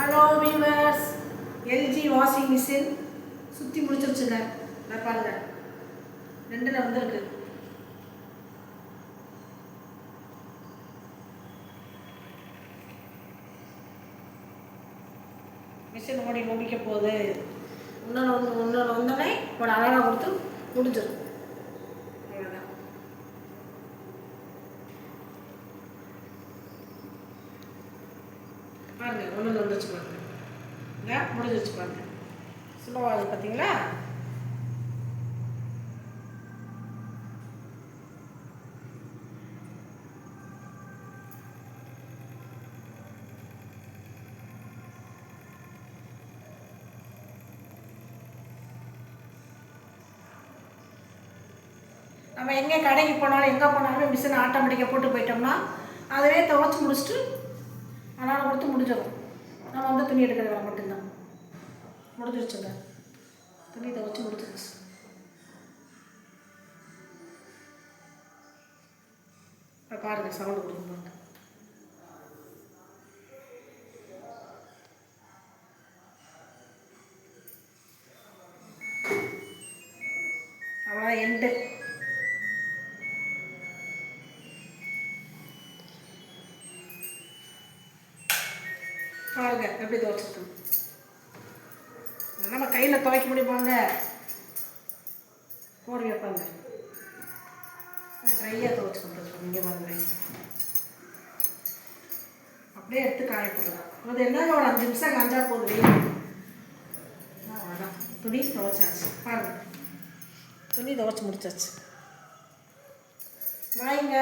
Hello viewers, LG washing machine சுற்றி முடிச்சிருச்சுங்க. நான் பாருங்க, 2ல் வந்துருக்கு. மிஷின் ஓடி முடிக்க போகுது. இன்னொன்று வந்தோடனே ஒரு அழகாக கொடுத்து முடிஞ்சிடும். அவ்வளோதான். பாருங்கள், ஒன்று வந்துச்சு பாருங்க. முடிஞ்சிச்சு பாருங்க. சுலபமாக பார்த்தீங்களா? நம்ம எங்கே கடைக்கு போனாலும் எங்கே போனாலும் மிஷின் ஆட்டோமேட்டிக்காக போட்டு போயிட்டோம்னா அதுவே துவைச்சி முடிச்சுட்டு அதனால் கொடுத்து முடிஞ்சிடும். நம்ம வந்து துணி எடுக்கிறத மட்டும்தான். முடிஞ்சிருச்சுங்க, துணி துவைச்சி முடிஞ்சிருச்சு. இப்போ பாருங்கள், சவுண்டு கொடுக்கும்போது அவ்வளோதான், எண்டு. பாருங்க எப்படி துவைச்சிருக்கோம். நம்ம கையில் துவைக்க முடியுமாங்க? கோரி வைப்பாங்க. ட்ரையாக துவைச்சி கொடுத்துருக்கோம். இங்கே பாருங்க, அப்படியே எடுத்து காய போட்டுருக்கோம். அது என்னங்க ஒரு 5 நிமிஷம் காஞ்சா போகுது. அவ்வளோதான், துணி துவைச்சாச்சு. பாருங்க, துணி துவைச்சி முடிச்சாச்சு. வாங்க.